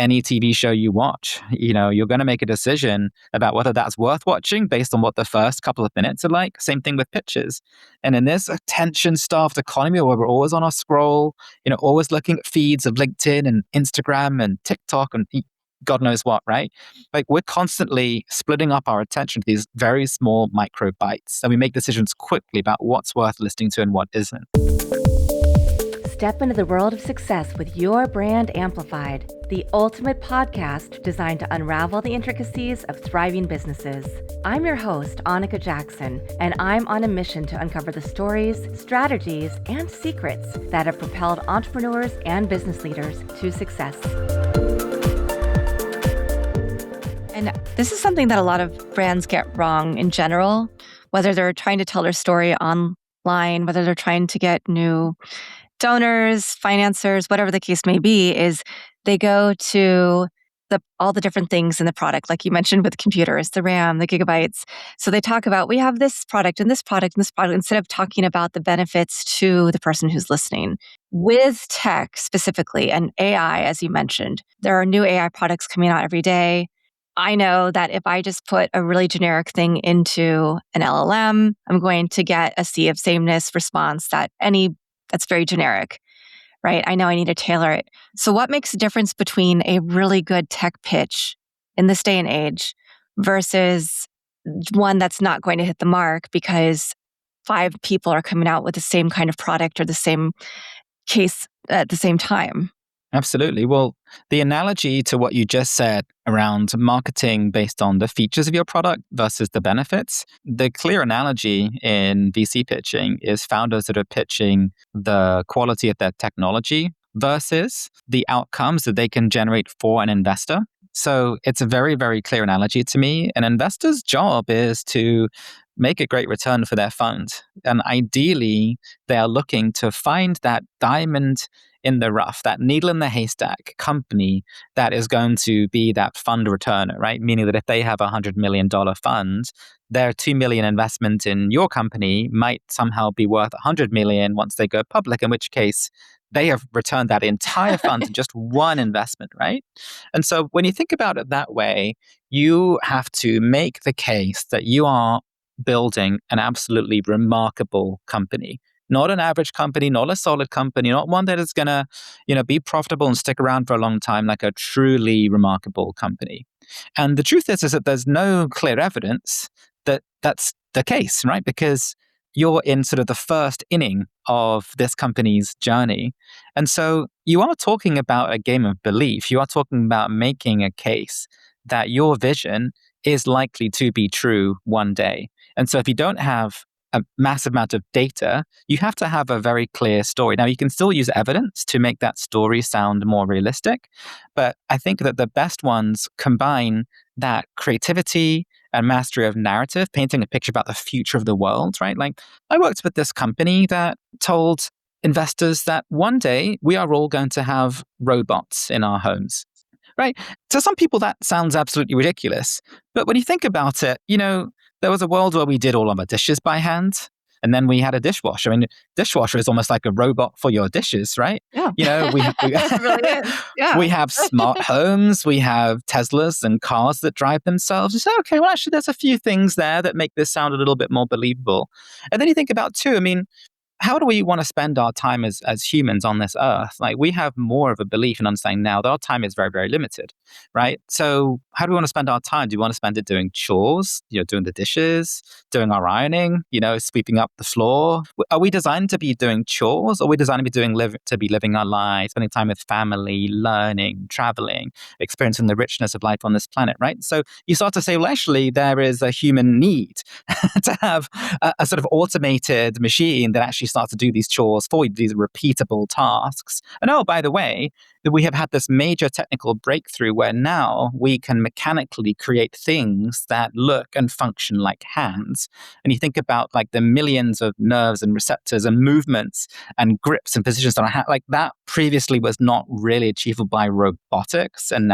any TV show you watch. You're going to make a decision about whether that's worth watching based on what the first couple of minutes are like. Same thing with pictures. And in this attention-starved economy where we're always on our scroll, always looking at feeds of LinkedIn and Instagram and TikTok and God knows what, right? Like we're constantly splitting up our attention to these very small micro bites, and we make decisions quickly about what's worth listening to and what isn't. Step into the world of success with Your Brand Amplified, the ultimate podcast designed to unravel the intricacies of thriving businesses. I'm your host, Annika Jackson, and I'm on a mission to uncover the stories, strategies, and secrets that have propelled entrepreneurs and business leaders to success. And this is something that a lot of brands get wrong in general, whether they're trying to tell their story online, whether they're trying to get new donors, financiers, whatever the case may be, is they go to all the different things in the product, like you mentioned with computers, the RAM, the gigabytes. So they talk about, we have this product and this product and this product, instead of talking about the benefits to the person who's listening. With tech specifically and AI, as you mentioned, there are new AI products coming out every day. I know that if I just put a really generic thing into an LLM, I'm going to get a sea of sameness response that's very generic, right? I know I need to tailor it. So what makes the difference between a really good tech pitch in this day and age versus one that's not going to hit the mark because 5 people are coming out with the same kind of product or the same case at the same time? Absolutely. Well, the analogy to what you just said around marketing based on the features of your product versus the benefits, the clear analogy in VC pitching is founders that are pitching the quality of their technology versus the outcomes that they can generate for an investor. So it's a very, very clear analogy to me. An investor's job is to make a great return for their fund. And ideally, they are looking to find that diamond in the rough, that needle in the haystack company that is going to be that fund returner, right? Meaning that if they have a $100 million fund, their $2 million investment in your company might somehow be worth $100 million once they go public, in which case they have returned that entire fund in just one investment, right? And so when you think about it that way, you have to make the case that you are building an absolutely remarkable company. Not an average company, not a solid company, not one that is going to, be profitable and stick around for a long time, like a truly remarkable company. And the truth is that there's no clear evidence that that's the case, right? Because you're in sort of the first inning of this company's journey. And so you are talking about a game of belief. You are talking about making a case that your vision is likely to be true one day. And so if you don't have a massive amount of data, you have to have a very clear story. Now, you can still use evidence to make that story sound more realistic, but I think that the best ones combine that creativity and mastery of narrative, painting a picture about the future of the world, right? Like, I worked with this company that told investors that one day we are all going to have robots in our homes, right? To some people, that sounds absolutely ridiculous. But when you think about it, there was a world where we did all of our dishes by hand, and then we had a dishwasher. I mean, dishwasher is almost like a robot for your dishes, right? Yeah. It really is. Yeah. We have smart homes, we have Teslas and cars that drive themselves. You say, okay, well, actually, there's a few things there that make this sound a little bit more believable. And then you think about, too, I mean, how do we want to spend our time as humans on this earth? Like, we have more of a belief and understanding now that our time is very, very limited, right? So how do we want to spend our time? Do we want to spend it doing chores, doing the dishes, doing our ironing, sweeping up the floor? Are we designed to be doing chores, or are we designed to be living our lives, spending time with family, learning, traveling, experiencing the richness of life on this planet, right? So you start to say, well, actually, there is a human need to have a sort of automated machine that actually start to do these chores for you, these repeatable tasks. And oh, by the way, that we have had this major technical breakthrough where now we can mechanically create things that look and function like hands. And you think about like the millions of nerves and receptors and movements and grips and positions on a hand, like that previously was not really achievable by robotics. And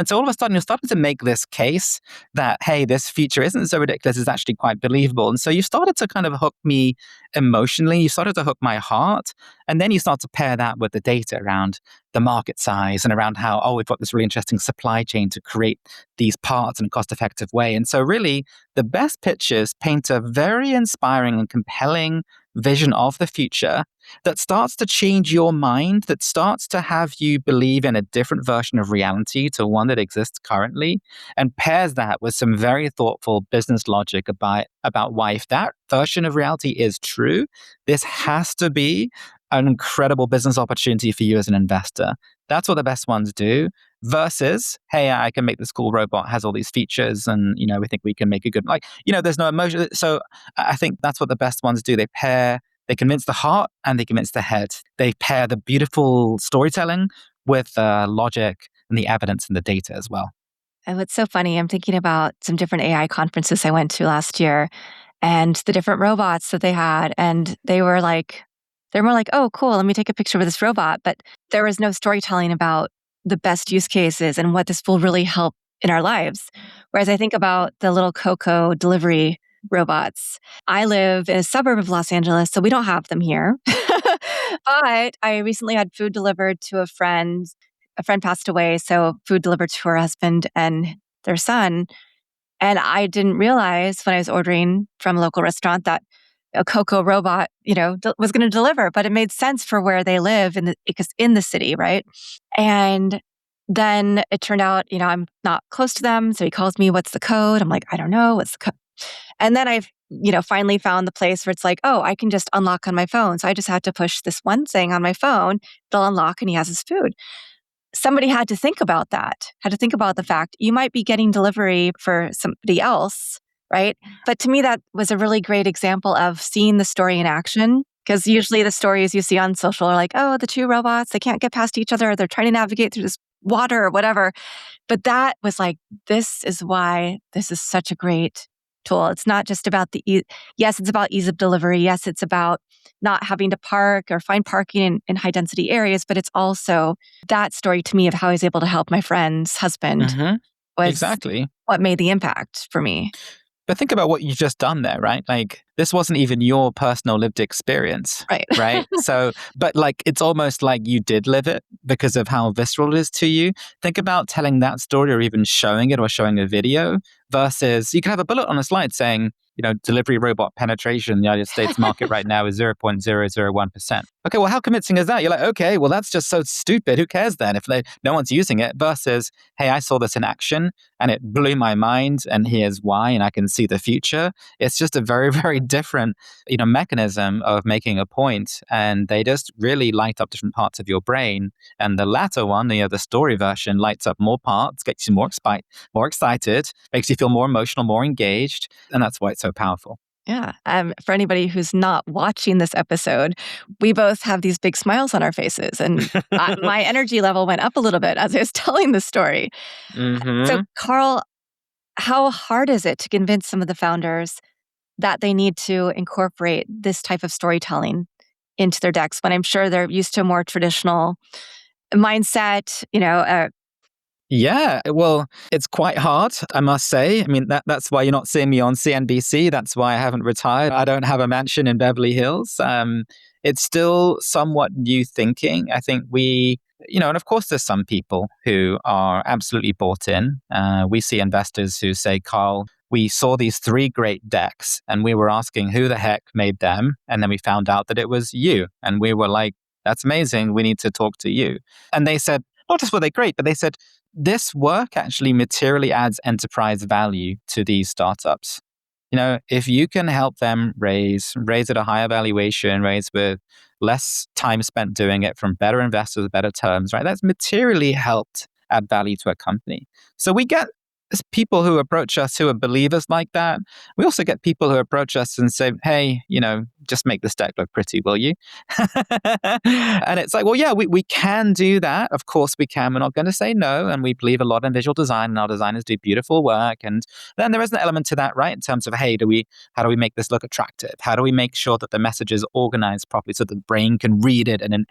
so all of a sudden you're starting to make this case that, hey, this feature isn't so ridiculous, it's actually quite believable. And so you started to kind of hook me emotionally. You started started to hook my heart. And then you start to pair that with the data around the market size and around how, oh, we've got this really interesting supply chain to create these parts in a cost-effective way. And so really, the best pitches paint a very inspiring and compelling vision of the future that starts to change your mind, that starts to have you believe in a different version of reality to one that exists currently, and pairs that with some very thoughtful business logic about why, if that version of reality is true, this has to be an incredible business opportunity for you as an investor. That's what the best ones do. Versus, hey, I can make this cool robot, has all these features, and we think we can make a good, there's no emotion. So I think that's what the best ones do. They convince the heart and they convince the head. They pair the beautiful storytelling with logic and the evidence and the data as well. And what's so funny, I'm thinking about some different AI conferences I went to last year and the different robots that they had. And they're more like, oh, cool, let me take a picture with this robot. But there was no storytelling about the best use cases and what this will really help in our lives. Whereas I think about the little Coco delivery robots. I live in a suburb of Los Angeles, so we don't have them here. But I recently had food delivered to a friend. A friend passed away, so food delivered to her husband and their son. And I didn't realize when I was ordering from a local restaurant that a Coco robot, was going to deliver, but it made sense for where they live because in the city, right? And then it turned out, I'm not close to them. So he calls me, what's the code? I'm like, I don't know. What's the code? And then I've, finally found the place where it's like, oh, I can just unlock on my phone. So I just had to push this one thing on my phone. It'll unlock and he has his food. Somebody had to think about that, had to think about the fact you might be getting delivery for somebody else, right? But to me, that was a really great example of seeing the story in action. Because usually the stories you see on social are like, oh, the two robots, they can't get past each other. They're trying to navigate through this water or whatever. But that was like, this is why this is such a great tool. It's not just about yes, it's about ease of delivery. Yes, it's about not having to park or find parking in high density areas, but it's also that story to me of how he's able to help my friend's husband was exactly what made the impact for me. But think about what you've just done there, right? Like, this wasn't even your personal lived experience, right? Right? So, but it's almost like you did live it because of how visceral it is to you. Think about telling that story or even showing it or showing a video versus you can have a bullet on a slide saying, delivery robot penetration in the United States market right now is 0.001%. Okay, well, how convincing is that? You're like, okay, well, that's just so stupid. Who cares then if no one's using it? Versus, hey, I saw this in action and it blew my mind and here's why, and I can see the future. It's just a very, very different, mechanism of making a point, and they just really light up different parts of your brain. And the latter one, the story version, lights up more parts, gets you more excited, makes you feel more emotional, more engaged, and that's why it's so powerful. Yeah. For anybody who's not watching this episode, we both have these big smiles on our faces, and my energy level went up a little bit as I was telling the story. Mm-hmm. So, Carl, how hard is it to convince some of the founders that they need to incorporate this type of storytelling into their decks when I'm sure they're used to a more traditional mindset, Yeah, well, it's quite hard, I must say. I mean, that's why you're not seeing me on CNBC. That's why I haven't retired. I don't have a mansion in Beverly Hills. It's still somewhat new thinking. I think and of course, there's some people who are absolutely bought in. We see investors who say, Carl, we saw these 3 great decks and we were asking who the heck made them. And then we found out that it was you. And we were like, that's amazing. We need to talk to you. And they said, not just were they great, but they said, this work actually materially adds enterprise value to these startups. If you can help them raise at a higher valuation, raise with less time spent doing it from better investors, better terms, right? That's materially helped add value to a company. So we get people who approach us who are believers like that. We also get people who approach us and say, hey, just make this deck look pretty, will you? And it's like, well, yeah, we can do that. Of course we can. We're not going to say no. And we believe a lot in visual design and our designers do beautiful work. And then there is an element to that, right? In terms of, hey, how do we make this look attractive? How do we make sure that the message is organized properly so that the brain can read it and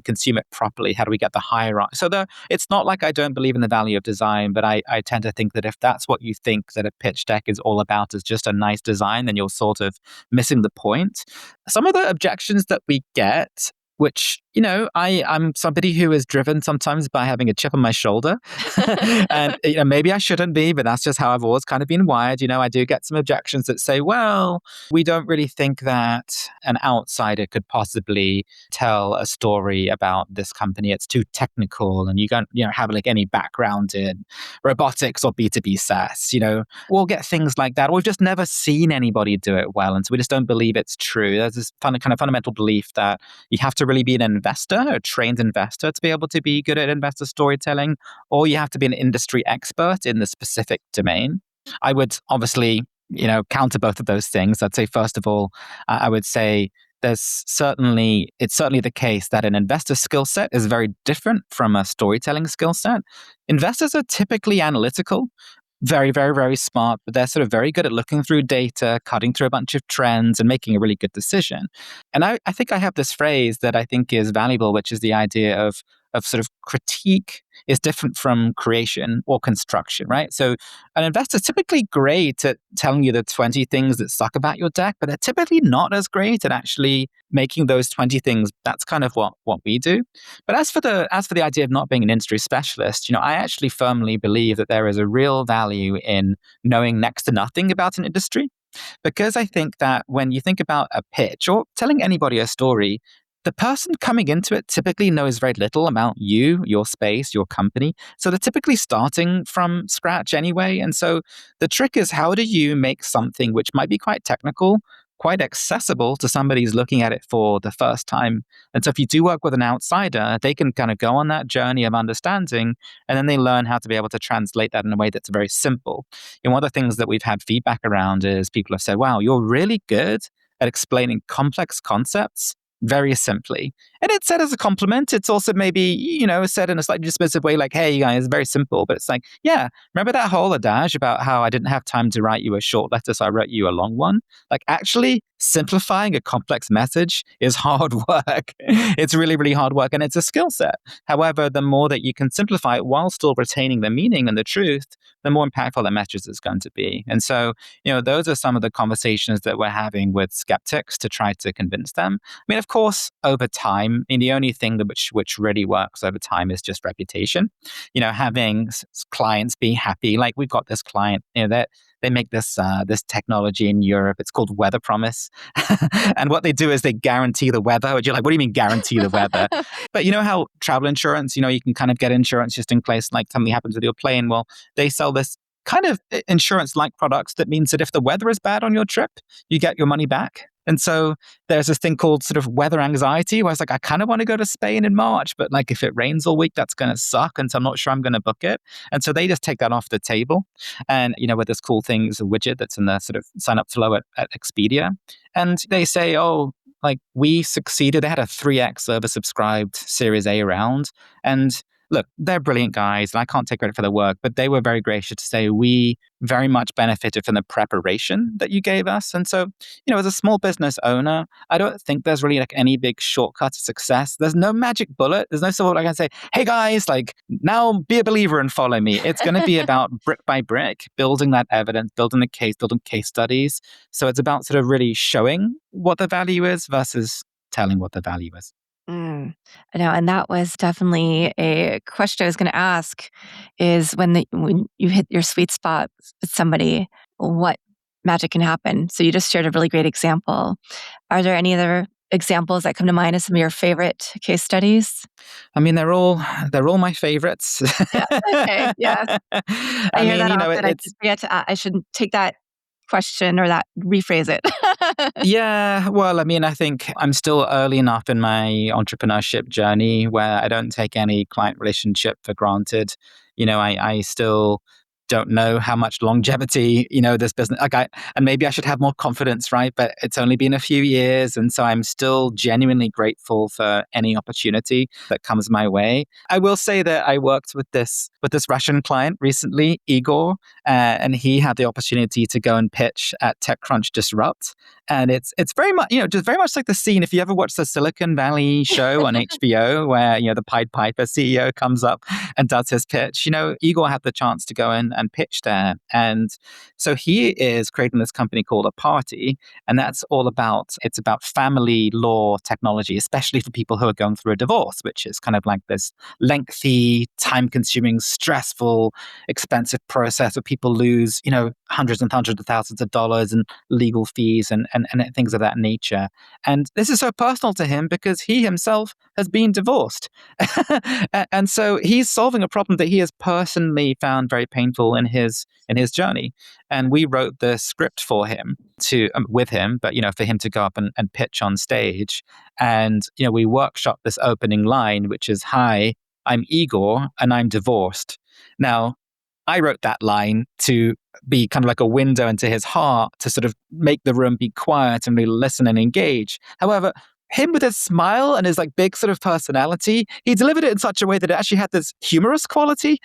consume it properly? How do we get the hierarchy? So it's not like I don't believe in the value of design, but I tend to think think that if that's what you think that a pitch deck is all about, is just a nice design, then you're sort of missing the point. Some of the objections that we get, which, I'm somebody who is driven sometimes by having a chip on my shoulder. And, maybe I shouldn't be, but that's just how I've always kind of been wired. I do get some objections that say, well, we don't really think that an outsider could possibly tell a story about this company. It's too technical, and you don't, have like any background in robotics or B2B SaaS. We'll get things like that. We've just never seen anybody do it well. And so we just don't believe it's true. There's this kind of fundamental belief that you have to really be an investor, a trained investor, to be able to be good at investor storytelling, or you have to be an industry expert in the specific domain. I would obviously, counter both of those things. I'd say, first of all, I would say it's certainly the case that an investor skill set is very different from a storytelling skill set. Investors are typically analytical, very, very, very smart, but they're sort of very good at looking through data, cutting through a bunch of trends, and making a really good decision. And I think I have this phrase that I think is valuable, which is the idea of sort of critique is different from creation or construction, right? So an investor is typically great at telling you the 20 things that suck about your deck, but they're typically not as great at actually making those 20 things. That's kind of what we do. But as for the idea of not being an industry specialist, I actually firmly believe that there is a real value in knowing next to nothing about an industry. Because I think that when you think about a pitch or telling anybody a story, the person coming into it typically knows very little about you, your space, your company. So they're typically starting from scratch anyway. And so the trick is, how do you make something which might be quite technical, quite accessible to somebody who's looking at it for the first time? And so if you do work with an outsider, they can kind of go on that journey of understanding, and then they learn how to be able to translate that in a way that's very simple. And one of the things that we've had feedback around is people have said, wow, you're really good at explaining complex concepts very simply. And it's said as a compliment. It's also maybe, said in a slightly dismissive way, like, hey, guys, very simple. But it's like, yeah, remember that whole adage about how I didn't have time to write you a short letter, so I wrote you a long one? Like, actually, simplifying a complex message is hard work. It's really, really hard work, and it's a skill set. However, the more that you can simplify it while still retaining the meaning and the truth, the more impactful that message is going to be. And so, those are some of the conversations that we're having with skeptics to try to convince them. I mean, of course, over time, the only thing that which really works over time is just reputation. Having clients be happy. Like, we've got this client, that they make this technology in Europe. It's called Weather Promise. And what they do is they guarantee the weather. Which you're like, what do you mean guarantee the weather? But you know how travel insurance, you can kind of get insurance just in case like something happens with your plane. Well, they sell this kind of insurance-like products that means that if the weather is bad on your trip, you get your money back. And so there's this thing called sort of weather anxiety, where it's like, I kind of want to go to Spain in March, but like if it rains all week, that's going to suck. And so I'm not sure I'm going to book it. And so they just take that off the table. And, with this cool thing is a widget that's in the sort of sign up flow at Expedia. And they say, oh, like we succeeded. They had a 3x oversubscribed Series A round. And look, they're brilliant guys, and I can't take credit for their work, but they were very gracious to say, we very much benefited from the preparation that you gave us. And so, as a small business owner, I don't think there's really like any big shortcut to success. There's no magic bullet. There's no silver I can say, hey guys, like now be a believer and follow me. It's going to be about brick by brick, building that evidence, building the case, building case studies. So it's about sort of really showing what the value is versus telling what the value is. I know, and that was definitely a question I was going to ask: is when you hit your sweet spot with somebody, what magic can happen? So you just shared a really great example. Are there any other examples that come to mind as some of your favorite case studies? I mean, they're all my favorites. Yeah. Okay. Yeah. I hear that often. I just forget to. I shouldn't take that question or that rephrase it. Yeah, well, I mean, I think I'm still early enough in my entrepreneurship journey where I don't take any client relationship for granted. I still don't know how much longevity, this business, and maybe I should have more confidence, right? But it's only been a few years. And so I'm still genuinely grateful for any opportunity that comes my way. I will say that I worked with this Russian client recently, Igor, and he had the opportunity to go and pitch at TechCrunch Disrupt. And it's very much, just very much like the scene. If you ever watch the Silicon Valley show on HBO, where, the Pied Piper CEO comes up and does his pitch, Igor had the chance to go in and pitch there. And so he is creating this company called A Party, and that's all about, it's about family law technology, especially for people who are going through a divorce, which is kind of like this lengthy, time-consuming, stressful, expensive process where people lose, hundreds and hundreds of thousands of dollars in legal fees and things of that nature. And this is so personal to him because he himself has been divorced. And so he's solving a problem that he has personally found very painful in his journey. And we wrote the script for him with him, but for him to go up and pitch on stage. And we workshop this opening line, which is, "Hi, I'm Igor and I'm divorced." Now, I wrote that line to be kind of like a window into his heart, to sort of make the room be quiet and really listen and engage. However, him with his smile and his like big sort of personality, he delivered it in such a way that it actually had this humorous quality.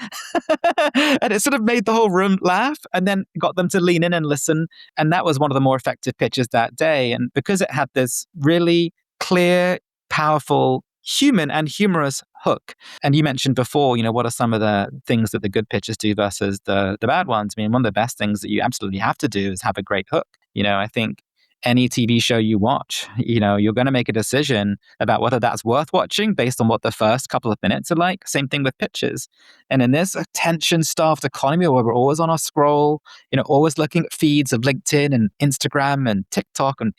And it sort of made the whole room laugh and then got them to lean in and listen. And that was one of the more effective pitches that day. And because it had this really clear, powerful, human and humorous hook. And you mentioned before, what are some of the things that the good pitches do versus the bad ones? I mean, one of the best things that you absolutely have to do is have a great hook. I think any TV show you watch, you're going to make a decision about whether that's worth watching based on what the first couple of minutes are like. Same thing with pitches. And in this attention-starved economy where we're always on our scroll, always looking at feeds of LinkedIn and Instagram and TikTok and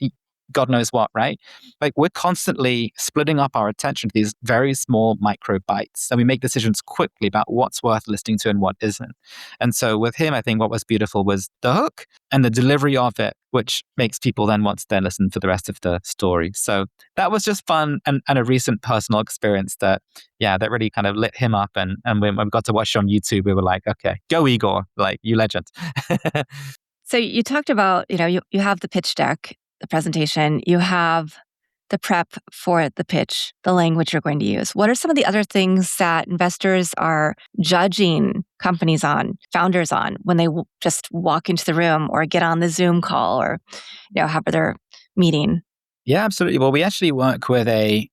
God knows what, right? Like we're constantly splitting up our attention to these very small micro bites, and we make decisions quickly about what's worth listening to and what isn't. And so with him, I think what was beautiful was the hook and the delivery of it, which makes people then want to then listen for the rest of the story. So that was just fun and a recent personal experience that really kind of lit him up. And when we got to watch it on YouTube, we were like, okay, go Igor, like you legend. So you talked about, you have the pitch deck, the presentation, you have the prep for the pitch, the language you're going to use. What are some of the other things that investors are judging companies on, founders on, when they just walk into the room or get on the Zoom call or, have their meeting? Yeah, absolutely. Well, we actually work with a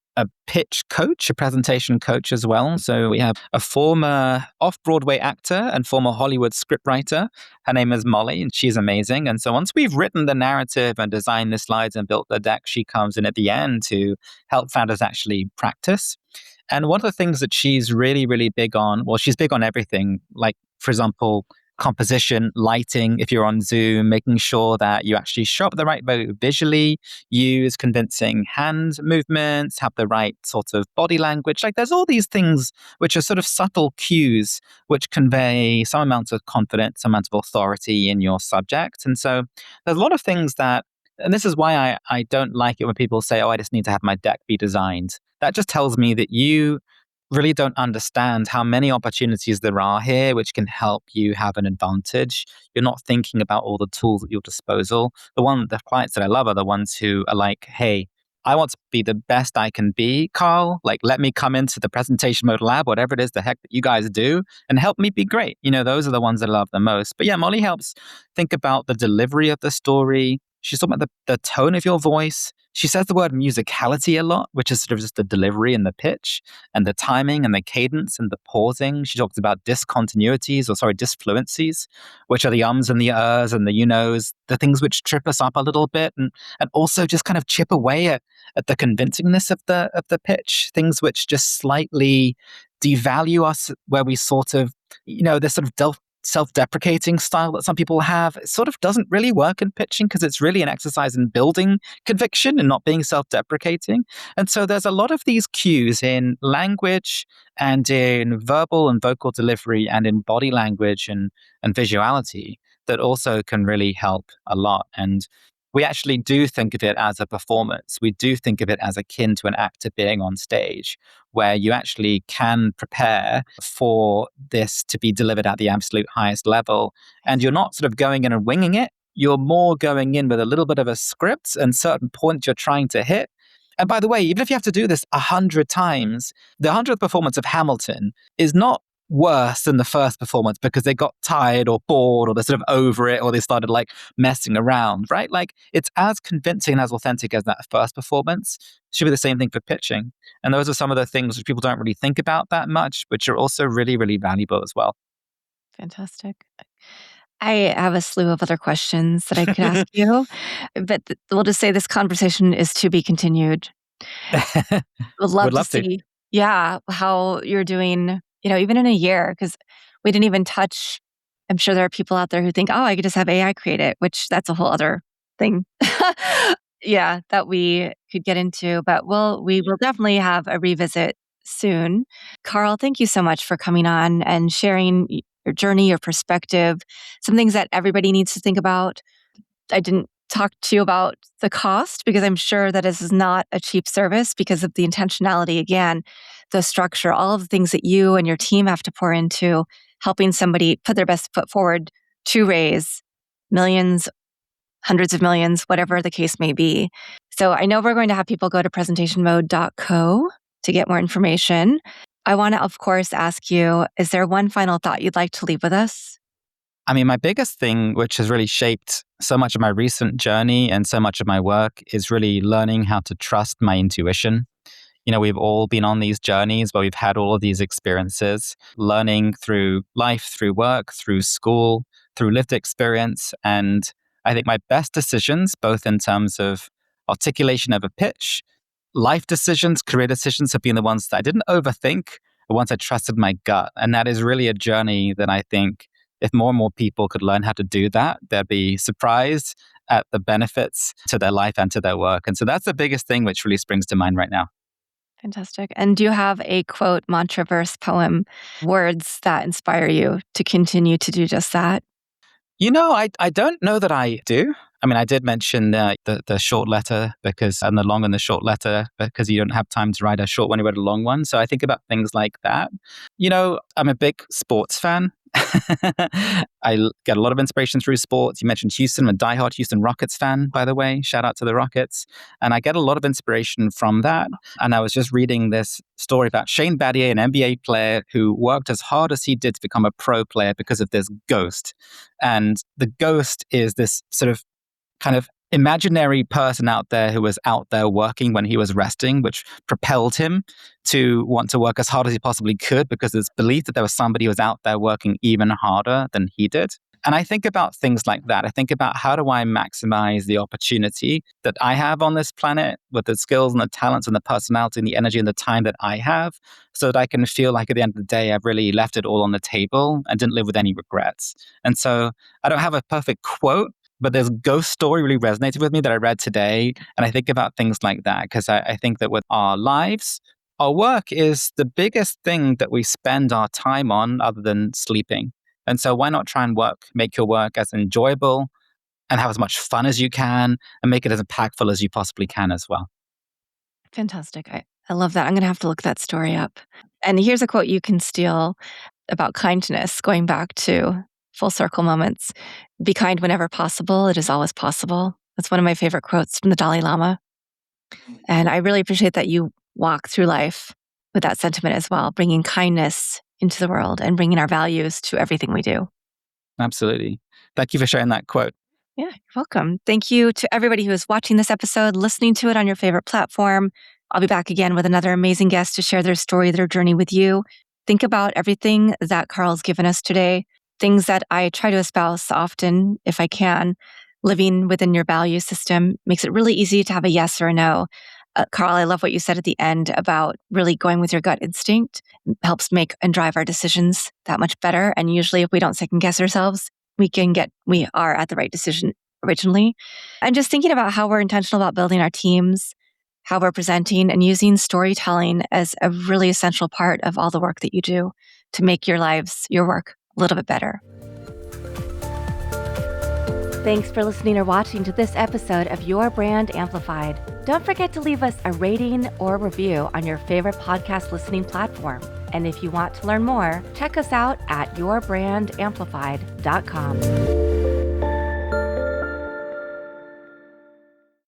pitch coach, a presentation coach as well. So we have a former off-Broadway actor and former Hollywood scriptwriter. Her name is Molly, and she's amazing. And so once we've written the narrative and designed the slides and built the deck, she comes in at the end to help founders actually practice. And one of the things that she's really, really big on, well, she's big on everything. Like, for example, composition, lighting, if you're on Zoom, making sure that you actually show up the right way visually, use convincing hand movements, have the right sort of body language. Like there's all these things which are sort of subtle cues which convey some amount of confidence, some amount of authority in your subject. And so there's a lot of things that, and this is why I don't like it when people say, oh, I just need to have my deck be designed. That just tells me that you really don't understand how many opportunities there are here which can help you have an advantage. You're not thinking about all the tools at your disposal. The clients that I love are the ones who are like, hey, I want to be the best I can be, Carl. Like, let me come into the presentation mode lab, whatever it is the heck that you guys do, and help me be great. Those are the ones I love the most. But yeah, Molly helps think about the delivery of the story. She's talking about the tone of your voice. She says the word musicality a lot, which is sort of just the delivery and the pitch and the timing and the cadence and the pausing. She talks about disfluencies, which are the ums and the ers and the you-knows, the things which trip us up a little bit and also just kind of chip away at the convincingness of the pitch, things which just slightly devalue us, where we sort of, this sort of self-deprecating style that some people have. It sort of doesn't really work in pitching because it's really an exercise in building conviction and not being self-deprecating. And so there's a lot of these cues in language and in verbal and vocal delivery and in body language and visuality that also can really help a lot. And we actually do think of it as a performance. We do think of it as akin to an actor being on stage, where you actually can prepare for this to be delivered at the absolute highest level. And you're not sort of going in and winging it. You're more going in with a little bit of a script and certain points you're trying to hit. And by the way, even if you have to do this 100 times, the 100th performance of Hamilton is not worse than the first performance because they got tired or bored or they're sort of over it or they started like messing around, right? Like it's as convincing and as authentic as that first performance. Should be the same thing for pitching. And those are some of the things which people don't really think about that much, which are also really, really valuable as well. Fantastic. I have a slew of other questions that I could ask you, but we'll just say this conversation is to be continued. Would love Would to love to. see, yeah, how you're doing, even in a year, because we didn't even touch. I'm sure there are people out there who think, oh, I could just have AI create it, which that's a whole other thing. Yeah, that we could get into, but we will definitely have a revisit soon. Carl, thank you so much for coming on and sharing your journey, your perspective, some things that everybody needs to think about. I didn't talk to you about the cost because I'm sure that this is not a cheap service because of the intentionality, again, the structure, all of the things that you and your team have to pour into helping somebody put their best foot forward to raise millions, hundreds of millions, whatever the case may be. So I know we're going to have people go to presentationmode.co to get more information. I want to, of course, ask you, is there one final thought you'd like to leave with us? I mean, my biggest thing, which has really shaped so much of my recent journey and so much of my work, is really learning how to trust my intuition. We've all been on these journeys where we've had all of these experiences, learning through life, through work, through school, through lived experience. And I think my best decisions, both in terms of articulation of a pitch, life decisions, career decisions, have been the ones that I didn't overthink, the ones I trusted my gut. And that is really a journey that I think if more and more people could learn how to do that, they'd be surprised at the benefits to their life and to their work. And so that's the biggest thing which really springs to mind right now. Fantastic. And do you have a quote, mantra, verse, poem, words that inspire you to continue to do just that? I don't know that I do. I mean, I did mention the short letter and the long and the short letter because you don't have time to write a short one, you write a long one. So I think about things like that. I'm a big sports fan. I get a lot of inspiration through sports. You mentioned Houston. I'm a diehard Houston Rockets fan, by the way. Shout out to the Rockets. And I get a lot of inspiration from that. And I was just reading this story about Shane Battier, an NBA player who worked as hard as he did to become a pro player because of this ghost. And the ghost is this sort of kind of imaginary person out there who was out there working when he was resting, which propelled him to want to work as hard as he possibly could because it's believed that there was somebody who was out there working even harder than he did. And I think about things like that. I think about how do I maximize the opportunity that I have on this planet with the skills and the talents and the personality and the energy and the time that I have so that I can feel like at the end of the day, I've really left it all on the table and didn't live with any regrets. And so I don't have a perfect quote, but this ghost story really resonated with me that I read today. And I think about things like that because I think that with our lives, our work is the biggest thing that we spend our time on other than sleeping. And so why not try and make your work as enjoyable and have as much fun as you can and make it as impactful as you possibly can as well. Fantastic. I love that. I'm going to have to look that story up. And here's a quote you can steal about kindness, going back to full circle moments. Be kind whenever possible. It is always possible. That's one of my favorite quotes from the Dalai Lama. And I really appreciate that you walk through life with that sentiment as well, bringing kindness into the world and bringing our values to everything we do. Absolutely. Thank you for sharing that quote. Yeah, you're welcome. Thank you to everybody who is watching this episode, listening to it on your favorite platform. I'll be back again with another amazing guest to share their story, their journey with you. Think about everything that Carl's given us today, things that I try to espouse often, if I can. Living within your value system makes it really easy to have a yes or a no. Carl, I love what you said at the end about really going with your gut instinct. It helps make and drive our decisions that much better. And usually if we don't second guess ourselves, we are at the right decision originally. And just thinking about how we're intentional about building our teams, how we're presenting and using storytelling as a really essential part of all the work that you do to make your work a little bit better. Thanks for listening or watching to this episode of Your Brand Amplified. Don't forget to leave us a rating or review on your favorite podcast listening platform. And if you want to learn more, check us out at yourbrandamplified.com.